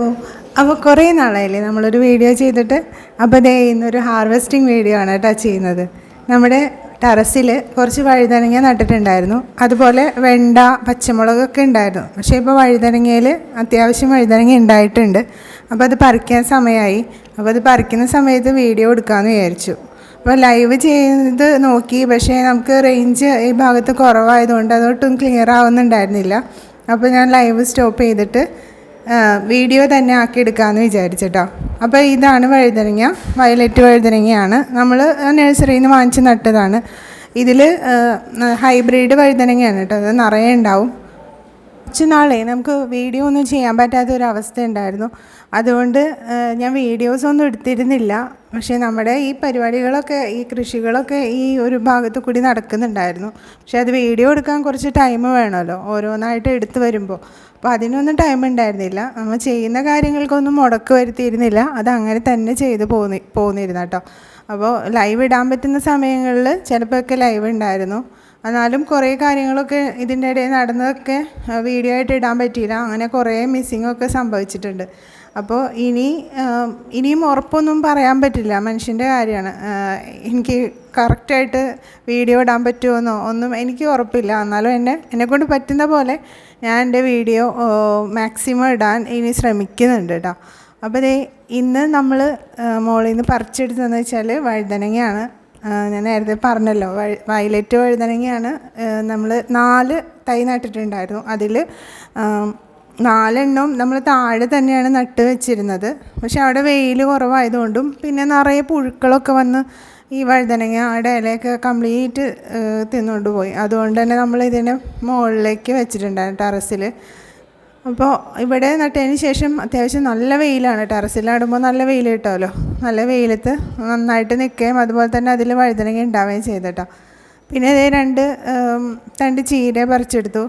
ഓ, അപ്പോൾ കുറേ നാളായില്ലേ നമ്മളൊരു വീഡിയോ ചെയ്തിട്ട്. അപ്പോൾ ദേ ഇന്നൊരു ഹാർവെസ്റ്റിംഗ് വീഡിയോ ആണ് കേട്ടോ ചെയ്യുന്നത്. നമ്മുടെ ടെറസിൽ കുറച്ച് വഴുതനങ്ങ നട്ടിട്ടുണ്ടായിരുന്നു. അതുപോലെ വെണ്ട, പച്ചമുളകൊക്കെ ഉണ്ടായിരുന്നു. പക്ഷേ ഇപ്പോൾ വഴുതനങ്ങയിൽ അത്യാവശ്യം വഴുതനങ്ങ ഉണ്ടായിട്ടുണ്ട്. അപ്പോൾ അത് പറിക്കാൻ സമയമായി. അപ്പോൾ അത് പറിക്കുന്ന സമയത്ത് വീഡിയോ എടുക്കാമെന്ന് വിചാരിച്ചു. അപ്പോൾ ലൈവ് ചെയ്ത് നോക്കി, പക്ഷേ നമുക്ക് റേഞ്ച് ഈ ഭാഗത്ത് കുറവായതുകൊണ്ട് അതൊട്ടും ക്ലിയർ ആവുന്നുണ്ടായിരുന്നില്ല. അപ്പോൾ ഞാൻ ലൈവ് സ്റ്റോപ്പ് ചെയ്തിട്ട് വീഡിയോ തന്നെ ആക്കിയെടുക്കാമെന്ന് വിചാരിച്ചിട്ടോ. അപ്പോൾ ഇതാണ് വഴുതനങ്ങ, വയലറ്റ് വഴുതനങ്ങയാണ്. നമ്മൾ നഴ്സറിയിൽ നിന്ന് വാങ്ങിച്ച് നട്ടതാണ്. ഇതിൽ ഹൈബ്രിഡ് വഴുതനങ്ങയാണ് കേട്ടോ. അത് നിറയെ ഉണ്ടാവും. കുറച്ച് നാളെ നമുക്ക് വീഡിയോ ഒന്നും ചെയ്യാൻ പറ്റാത്തൊരവസ്ഥ ഉണ്ടായിരുന്നു. അതുകൊണ്ട് ഞാൻ വീഡിയോസൊന്നും എടുത്തിരുന്നില്ല. പക്ഷേ നമ്മുടെ ഈ പരിപാടികളൊക്കെ, ഈ കൃഷികളൊക്കെ ഈ ഒരു ഭാഗത്ത് കൂടി നടക്കുന്നുണ്ടായിരുന്നു. പക്ഷേ അത് വീഡിയോ എടുക്കാൻ കുറച്ച് ടൈം വേണമല്ലോ, ഓരോന്നായിട്ട് എടുത്ത് വരുമ്പോൾ. അപ്പോൾ അതിനൊന്നും ടൈം ഉണ്ടായിരുന്നില്ല. നമ്മൾ ചെയ്യുന്ന കാര്യങ്ങൾക്കൊന്നും മുടക്ക് വരുത്തിയിരുന്നില്ല. അതങ്ങനെ തന്നെ ചെയ്ത് പോന്നിരുന്നു കേട്ടോ. അപ്പോൾ ലൈവ് ഇടാൻ പറ്റുന്ന സമയങ്ങളിൽ ചിലപ്പോഴൊക്കെ ലൈവ് ഉണ്ടായിരുന്നു. എന്നാലും കുറേ കാര്യങ്ങളൊക്കെ ഇതിൻ്റെ ഇടയിൽ നടന്നതൊക്കെ വീഡിയോ ആയിട്ട് ഇടാൻ പറ്റിയില്ല. അങ്ങനെ കുറേ മിസ്സിങ്ങൊക്കെ സംഭവിച്ചിട്ടുണ്ട്. അപ്പോൾ ഇനിയും ഉറപ്പൊന്നും പറയാൻ പറ്റില്ല, മനുഷ്യൻ്റെ കാര്യമാണ്. എനിക്ക് കറക്റ്റായിട്ട് വീഡിയോ ഇടാൻ പറ്റുമോയെന്നോ ഒന്നും എനിക്ക് ഉറപ്പില്ല. എന്നാലും എന്നെക്കൊണ്ട് പറ്റുന്ന പോലെ ഞാൻ എൻ്റെ വീഡിയോ മാക്സിമം ഇടാൻ ഇനി ശ്രമിക്കുന്നുണ്ട് കേട്ടോ. അപ്പോൾ ഇന്ന് നമ്മൾ മോളിൽ നിന്ന് പറിച്ചെടുത്തതെന്ന് വെച്ചാൽ വഴുതനങ്ങയാണ്. ഞാൻ നേരത്തെ പറഞ്ഞല്ലോ, വയലറ്റ് വഴുതനങ്ങയാണ്. നമ്മൾ 4 തൈ നട്ടിട്ടുണ്ടായിരുന്നു. അതിൽ 4 നമ്മൾ താഴെ തന്നെയാണ് നട്ട് വെച്ചിരുന്നത്. പക്ഷെ അവിടെ വെയിൽ കുറവായതുകൊണ്ടും പിന്നെ നിറയെ പുഴുക്കളൊക്കെ വന്ന് ഈ വഴുതനങ്ങയുടെ ഇലയൊക്കെ കംപ്ലീറ്റ് തിന്നുകൊണ്ട് പോയി. അതുകൊണ്ട് തന്നെ നമ്മൾ ഇതിനെ മുകളിലേക്ക് വെച്ചിട്ടുണ്ടായിരുന്നു, ടെറസിൽ. അപ്പോൾ ഇവിടെ നട്ടതിന് ശേഷം അത്യാവശ്യം നല്ല വെയിലാണ്. ടെറസിലാടുമ്പോൾ നല്ല വെയിൽ കിട്ടുമല്ലോ. നല്ല വെയിലത്ത് നന്നായിട്ട് നിൽക്കുകയും അതുപോലെ തന്നെ അതിൽ വഴുതനങ്ങ ഉണ്ടാവുകയും ചെയ്തിട്ടോ. പിന്നെ ഇതേ 2 ചീര പറിച്ചെടുത്തു.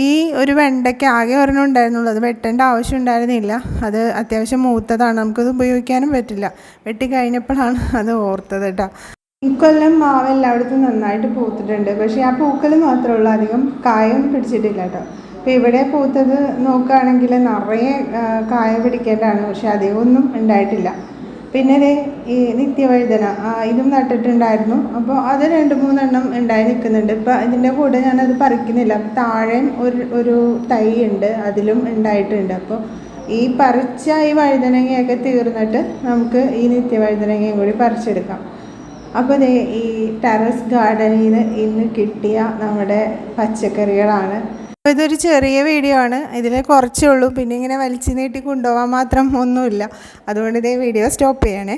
ഈ ഒരു വെണ്ടയ്ക്ക് ആകെ ഒരെണ്ണം ഉണ്ടായിരുന്നുള്ളൂ. അത് വെട്ടേണ്ട ആവശ്യം ഉണ്ടായിരുന്നില്ല. അത് അത്യാവശ്യം മൂത്തതാണ്, നമുക്കത് ഉപയോഗിക്കാനും പറ്റില്ല. വെട്ടിക്കഴിഞ്ഞപ്പോഴാണ് അത് ഓർത്തത് കേട്ടോ. ഇക്കൊല്ലം മാവ് എല്ലായിടത്തും നന്നായിട്ട് പൂത്തിട്ടുണ്ട്. പക്ഷേ ആ പൂക്കൾ മാത്രമേ ഉള്ളൂ, അധികം കായൊന്നും പിടിച്ചിട്ടില്ല കേട്ടോ. അപ്പോൾ ഇവിടെ പൂത്തത് നോക്കുകയാണെങ്കിൽ നിറയെ കായ പിടിക്കേണ്ടതാണ്, പക്ഷെ അധികമൊന്നും ഉണ്ടായിട്ടില്ല. പിന്നെ ഈ നിത്യവഴുതന ഇതും നട്ടിട്ടുണ്ടായിരുന്നു. അപ്പോൾ അത് 2-3 ഉണ്ടായി നിൽക്കുന്നുണ്ട്. ഇപ്പോൾ ഇതിൻ്റെ കൂടെ ഞാനത് പറിക്കുന്നില്ല. താഴെയും ഒരു തൈ ഉണ്ട്, അതിലും ഉണ്ടായിട്ടുണ്ട്. അപ്പോൾ ഈ പറിച്ച ഈ വഴുതനങ്ങയൊക്കെ തീർന്നിട്ട് നമുക്ക് ഈ നിത്യവഴുതനങ്ങയും കൂടി പറിച്ചെടുക്കാം. അപ്പോൾ ഈ ടെറസ് ഗാർഡനിൽ നിന്ന് ഇന്ന് കിട്ടിയ നമ്മുടെ പച്ചക്കറികളാണ്. അപ്പോൾ ഇതൊരു ചെറിയ വീഡിയോ ആണ്, ഇതിൽ കുറച്ചേ ഉള്ളൂ. പിന്നെ ഇങ്ങനെ വലിച്ചു നീട്ടി കൊണ്ടുപോകാൻ മാത്രം ഒന്നുമില്ല. അതുകൊണ്ട് വീഡിയോ സ്റ്റോപ്പ് ചെയ്യണേ.